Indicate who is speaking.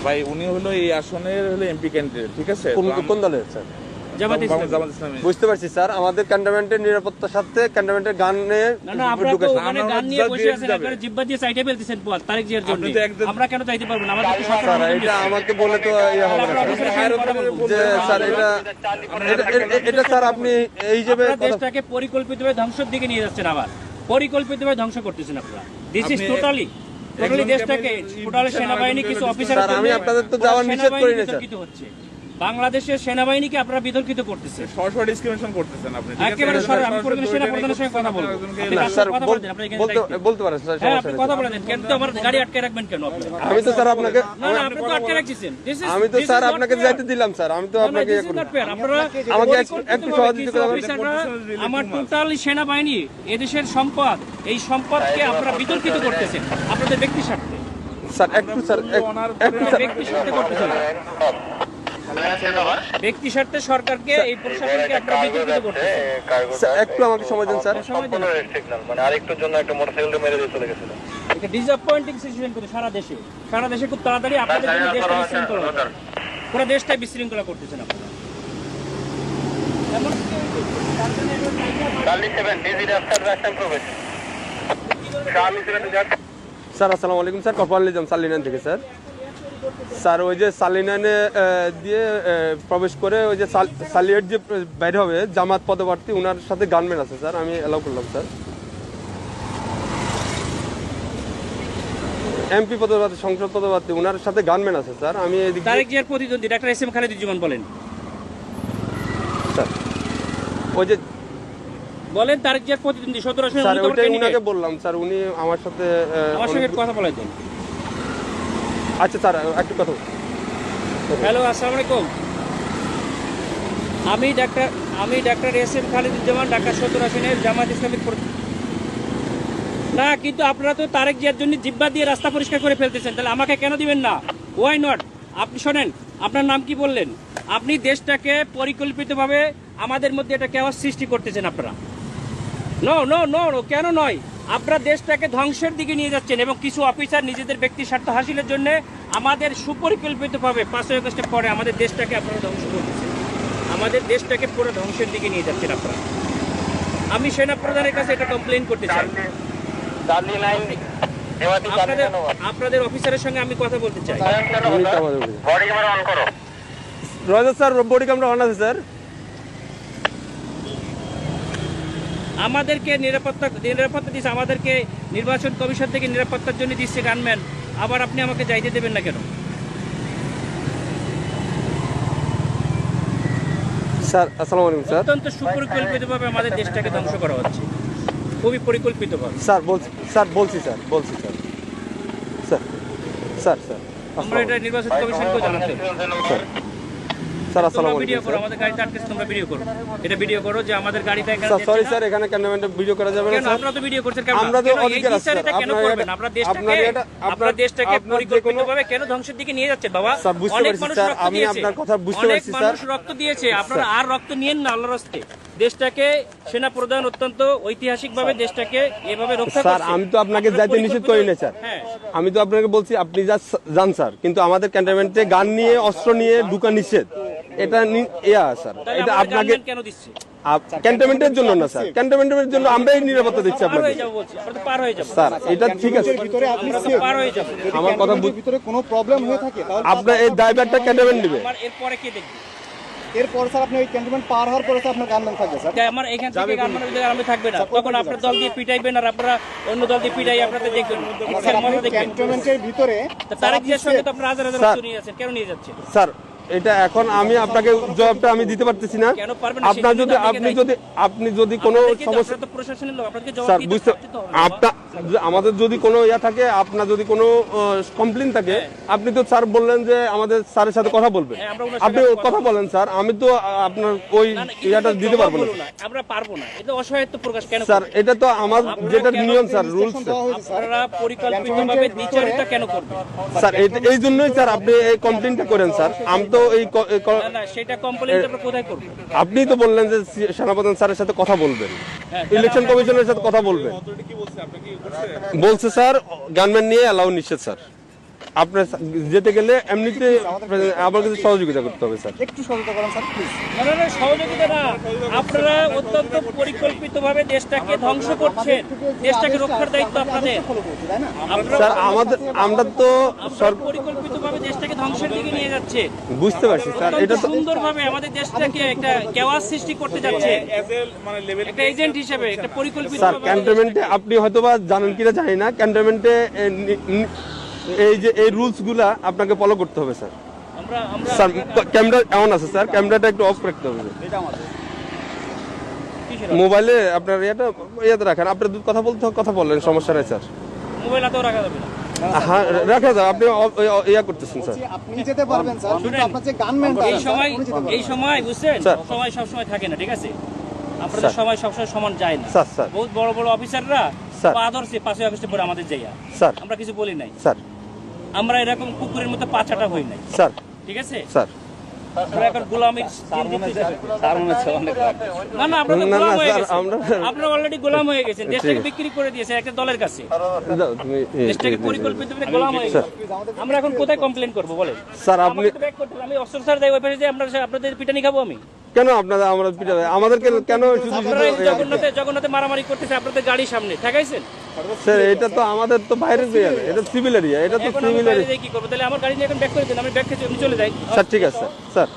Speaker 1: ভাই উনি হলো এই আসনের হলো এমপি ক্যান্ডিডেট, ঠিক আছে?
Speaker 2: কোন দলের স্যার?
Speaker 1: জামাত ইসলামী।
Speaker 2: বুঝতে পারছি স্যার, আমাদের ক্যান্টনমেন্টের নিরাপত্তার সাথে ক্যান্টনমেন্টের গানে
Speaker 3: না আপনারা তো ওখানে গান নিয়ে বসে আছেন, একবারে জিহ্বা দিয়ে সাইডে ফেলতেছেন তারেক জিয়ার জন্য। আমরা কেন চাইতে পারবো না? আমাদের
Speaker 2: স্যার এটা আমাকে বলে তো ইয়া হবে না যে স্যার এটা স্যার আপনি এই যে
Speaker 3: দেশটাকে পরিকল্পিতভাবে ধ্বংসের দিকে নিয়ে যাচ্ছেন, আবার পরিকল্পিতভাবে ধ্বংস করতেছেন আপনারা। দিস ইজ টোটালি দেশটাকে টোটালি সেনাবাহিনী কিছু অফিসার,
Speaker 2: আমি আপনাদের তো যাওয়ার নিষেধ করি না স্যার।
Speaker 3: হচ্ছে বাংলাদেশের সেনাবাহিনীকে আপনারা বিতর্কিত করতেছেন,
Speaker 1: সরাসরি ডিসক্রিমিনেশন করতেছেন আপনি, ঠিক আছে?
Speaker 3: একেবারে সরাসরি। আমি কোন সেনা প্রধানের সঙ্গে কথা বলবো,
Speaker 2: স্যার বলতে পারেন স্যার,
Speaker 3: হ্যাঁ আপনি কথা বলেন। কেন তো আমার গাড়ি আটকে রাখবেন কেন আপনি?
Speaker 2: আমি তো স্যার আপনাকে
Speaker 3: না আপনি তো আটকে রাখছেন।
Speaker 2: আমি তো স্যার আপনাকে যাইতে দিলাম স্যার, আমি তো আপনাকে
Speaker 3: আপনারা
Speaker 2: আমাকে একটু সহযোগিতা করবেন।
Speaker 3: আমার টোটালি সেনাবাহিনী এদেশের সম্পদ, এই সম্পদকে আপনারা বিতর্কিত করতেছেন আপনাদের ব্যক্তি স্বার্থে।
Speaker 2: স্যার একটু স্যার
Speaker 3: ব্যক্তি স্বার্থে করতেছেন, ব্যক্তি স্বার্থে সরকারকে এই প্রশাসনকে আপনারা বিতর্কিত করতেছেন।
Speaker 2: একটু আমাকে সময় দেন স্যার।
Speaker 4: মানে আরেকটুর জন্য একটা মোটরসাইকেল মেরে দিয়ে চলে গেছিল।
Speaker 3: এটা ডিসঅ্যাপয়েন্টিং সিচুয়েশন করে সারা দেশে খুব তাড়াতাড়ি আপনাদের জন্য দেশটা বিশৃঙ্খলা, পুরো দেশটাই বিশৃঙ্খলা করতেছেন আপনারা।
Speaker 2: স্যার আসসালামু আলাইকুম স্যার, কপাল নিজাম সালিনান থেকে স্যার। স্যার ওই যে সালিনানে দিয়ে প্রবেশ করে ওই যে সালিয়েট যে বাইরে হবে জামাত পদপ্রার্থী, ওনার সাথে গানম্যান আছে স্যার, আমি অ্যালাউ করলাম স্যার। এমপি পদপ্রার্থী, সংসদ পদপ্রার্থী, ওনার সাথে গানম্যান আছে স্যার। আমি
Speaker 3: তারেক জিয়ার প্রতিদ্বন্দ্বী ডাক্তার এস এম খালেদুজ্জামান বলেন
Speaker 2: স্যার, ওই যে
Speaker 3: বলেন তারেক জিয়ার প্রতিদ্বন্দ্বী 17 আসনে।
Speaker 2: স্যার ওইটাই উনাকে বললাম স্যার, উনি আমার সাথে
Speaker 3: কথা বলে দেন।
Speaker 2: আচ্ছা স্যার একটু কথা।
Speaker 3: হ্যালো আসসালামু আলাইকুম, আমি doctor S M Khaleduzzaman, Dhaka 17 আসনের জামাত ইসলামী। না কিন্তু আপনারা তো তারেক জিয়ার জন্য জিব্বা দিয়ে রাস্তা পরিষ্কার করে ফেলতেছেন, তাহলে আমাকে কেন দিবেন না? Why not? আপনি শোনেন, আপনার নাম কি বললেন? আপনি দেশটাকে পরিকল্পিতভাবে আমাদের মধ্যে এটা কেওয়াস সৃষ্টি করতেছেন আপনারা। নো নো নো নো, কেন নয়? আপনারা দেশটাকে ধ্বংসের দিকে নিয়ে যাচ্ছেন এবং কিছু অফিসার নিজেদের ব্যক্তি স্বার্থ হাসিলের জন্য আমাদের সুপরিকল্পিতভাবে 5 আগস্টের পরে আমাদের দেশটাকে আপনারা ধ্বংস করতেছেন, আমাদের দেশটাকে পুরো ধ্বংসের দিকে নিয়ে যাচ্ছেন আপনারা। আমি সেনা প্রধানের কাছে এটা কমপ্লেইন করতে চাই। আপনাদের অফিসারের সঙ্গে আমি কথা বলতে চাই।
Speaker 2: স্যার বডি ক্যামেরা অন আছে স্যার।
Speaker 3: আমাদেরকে নিরাপত্তা দিচ্ছে, আমাদেরকে নির্বাচন কমিশন থেকে নিরাপত্তার জন্য দিচ্ছে গানম্যান, আবার আপনি আমাকে যাইতে দেবেন না কেন?
Speaker 2: স্যার আসসালামু আলাইকুম স্যার।
Speaker 3: অত্যন্ত সুপরিকল্পিতভাবে আমাদের দেশটাকে ধ্বংস করা হচ্ছে, খুবই পরিকল্পিতভাবে।
Speaker 2: স্যার বলছি স্যার
Speaker 3: আমরা এটা নির্বাচন কমিশনকেও জানাতে।
Speaker 2: স্যার আসসালামু
Speaker 3: ভিডিও
Speaker 2: আলাইকুম
Speaker 3: করো, আমাদের গাড়িতে আটকে তোমরা ভিডিও করো, এটা ভিডিও করো যে আমাদের গাড়িতে এখানে।
Speaker 2: স্যার সরি স্যার, এখানে ক্যামেরাম্যানে ভিডিও করা যাবে না
Speaker 3: কেন?
Speaker 2: স্যার।
Speaker 3: আপনারা তো ভিডিও করছেন কেন?
Speaker 2: আমরা তো অধিকার আছে স্যার।
Speaker 3: এটা কেন করবেন? আপনারা দেশটাকে পরিকল্পিতভাবে কেন ধ্বংসের দিকে নিয়ে যাচ্ছেন বাবা?
Speaker 2: স্যার বুঝতে পারছি স্যার, আমি আপনার কথা বুঝতে পারছি স্যার।
Speaker 3: মানুষ রক্ত দিয়েছে, আপনারা আর রক্ত নিয়েন না আল্লাহর রাস্তে। দেশটাকে সেনা প্রধান অত্যন্ত ঐতিহাসিকভাবে দেশটাকে এভাবে রক্ষা করছে।
Speaker 2: স্যার আমি তো আপনাকে যাইতে নিষেধ করি না স্যার, আমি তো আপনাকে বলছি আপনি যান স্যার, কিন্তু আমাদের ক্যান্টনমেন্টে গান নিয়ে অস্ত্র নিয়ে ঢুকা নিষেধ, এটা স্যার। এটা আপনাকে
Speaker 3: কেন দিচ্ছে?
Speaker 2: ক্যান্টনমেন্টের জন্য না স্যার, ক্যান্টনমেন্টের জন্য আমরাই নিরাপত্তা দিচ্ছি আপনাকে স্যার। এটা ঠিক আছে, আমার কথা
Speaker 5: ভিতরে কোনো প্রবলেম হয়ে থাকে
Speaker 2: আপনার এই ড্রাইভারটা ক্যান্টনমেন্ট নেবে।
Speaker 3: এরপরে কি দেখবে?
Speaker 5: এরপর স্যার আপনি ওই ক্যান্টনমেন্ট পার হওয়ার পরে আপনার গানম্যান থাকবে স্যার।
Speaker 3: আমার এখান থেকে গানম্যান থাকবে না, তখন আপনার দল দিয়ে পিটাইবেন আর আপনারা অন্য দল দিয়ে পিটাই আপনাদের দেখবেন।
Speaker 5: ক্যান্টনমেন্টের ভিতরে
Speaker 3: তারেক জিয়ার সঙ্গে তো আপনারা হাজার হাজার নিয়ে যাচ্ছেন, কেন নিয়ে যাচ্ছেন
Speaker 2: স্যার? এটা এখন আমি আপনাকে জবাবটা আমি দিতে পারতেছি না। আপনার যদি আপনি যদি কোনো সমস্যা, স্যার বুঝতে, আপনার আমাদের যদি কোনো ইয়া থাকে, আপনার যদি কোনো কমপ্লেইন থাকে, আপনি তো স্যার বললেন যে আমাদের স্যারের সাথে কথা বলবেন, আপনি কথা বলেন স্যার। আমি তো আপনার ওই ইয়াটা দিতে পারবো না,
Speaker 3: আমরা পারবো না। এটা অসহায়ত্ব প্রকাশ কেন
Speaker 2: স্যার? এটা তো আমার যেটা নিয়ম স্যার, রুলস।
Speaker 3: আপনারা পরিকল্পিতভাবে দ্বিচারিতা কেন করবেন
Speaker 2: স্যার? এই জন্যই স্যার আপনি এই কমপ্লেইনটা করেন স্যার। আমি তো এই
Speaker 3: সেটা কমপ্লেইন আমরা কোথায় করব?
Speaker 2: আপনি তো বললেন যে সেনাপ্রধান স্যারের সাথে কথা বলবেন, ইলেকশন কমিশনের সাথে কথা বলবেন। বলছে স্যার গানম্যান নিয়ে অ্যালাউ নিষেধ স্যার। আপনার যেতে গেলে এমনিতে আমার কাছে সহযোগিতা করতে হবে স্যার।
Speaker 5: একটু সতর্ক করেন স্যার প্লিজ।
Speaker 3: না, সহযোগিতা না, আপনারা অত্যন্ত পরিকল্পিতভাবে দেশটাকে ধ্বংস করছেন, দেশটাকে রক্ষার দায়িত্ব আপনাদের।
Speaker 5: তাই না?
Speaker 2: স্যার আমরা তো
Speaker 3: পরিকল্পিতভাবে দেশটাকে ধ্বংসের দিকে নিয়ে যাচ্ছে,
Speaker 2: বুঝতে পারছি স্যার, এটা তো
Speaker 3: সুন্দরভাবে আমাদের দেশটাকে একটা কেওয়াস সৃষ্টি করতে যাচ্ছে
Speaker 1: মানে লেভেল
Speaker 3: একটা এজেন্ট হিসেবে, একটা পরিকল্পিত
Speaker 2: স্যার ক্যান্টনমেন্টে আপনি হয়তোবা জানেন কিনা জানি না, ক্যান্টনমেন্টে এই যে এই রুলস গুলা আপনাকে ফলো করতে হবে স্যার।
Speaker 3: আমরা
Speaker 2: স্যার ক্যামেরা এমন আছে স্যার, ক্যামেরাটা একটু অফ রাখতে হবে। মোবাইলে আপনার ইয়াতে রাখেন, আপনি কথা বলতে কথা বললেন, সমস্যা নাই স্যার।
Speaker 3: মোবাইল হাতেও রাখা যাবে না।
Speaker 2: হ্যাঁ রাখা যাবে, আপনি ইয়া করতেছেন স্যার।
Speaker 5: আপনি যেতে পারবেন স্যার, কিন্তু আপনার যে গানম্যানটা
Speaker 3: এই সময় বুঝছেন,
Speaker 2: স্যার।
Speaker 3: সময় সব সময় থাকে না, ঠিক আছে? আপনাদের
Speaker 2: স্যার।
Speaker 3: সময় সবসময় সমান যায় না।
Speaker 2: স্যার স্যার
Speaker 3: বহুত বড় বড় অফিসাররা
Speaker 2: স্যার।
Speaker 3: পা ধরছে 5 আগস্টের পরে আমাদের জায়গা,
Speaker 2: স্যার
Speaker 3: আমরা কিছু বলি নাই।
Speaker 2: স্যার
Speaker 3: আমরা এরকম কুকুরের মতো পাচাটা হই নাই,
Speaker 2: স্যার
Speaker 3: ঠিক আছে?
Speaker 2: স্যার
Speaker 3: আমরা এখন গোলামির দিন দিতেছি। না না, আপনারা তো
Speaker 2: না, না,
Speaker 3: গোলাম হয়ে
Speaker 2: স্যার,
Speaker 3: গেছেন।
Speaker 2: আমরা-
Speaker 3: আপনারা অলরেডি গোলাম হয়ে গেছেন, দেশটাকে
Speaker 2: ঠিক আছে।
Speaker 3: বিক্রি করে দিয়েছে একটা দলের কাছে,
Speaker 2: দাও, তুমি
Speaker 3: দেশটাকে পরিকল্পিতভাবে গোলাম হয়ে গেছে। আমরা এখন কোথায় কমপ্লেন করবো বলেন?
Speaker 2: স্যার আপনি
Speaker 3: আমাকে তো back করতে হবে। আমি অস্ত্র স্যার যাই ওই পাশে যে আপনাদের পিটানি খাবো আমি?
Speaker 2: কেন আপনারা আমরা পিটাবে আমাদেরকে কেন শুধু
Speaker 3: আপনারা এই
Speaker 2: শুধু
Speaker 3: জগন্নাথে মারামারি করতেছে আপনাদের গাড়ির সামনে ঠেকাইছেন।
Speaker 2: স্যার এটা তো আমাদের তো বাইরের এরিয়া, এটা সিভিল এরিয়া, এটা তো
Speaker 3: এখন আমি
Speaker 2: সিভিল
Speaker 3: বাইরে
Speaker 2: এরিয়া।
Speaker 3: যেয়ে কি করবো? তাহলে আমার গাড়ি নিয়ে এখন ব্যাক করে দেন, আমি ব্যাক খেয়ে আমি চলে যাই।
Speaker 2: স্যার ঠিক আছে স্যার স্যার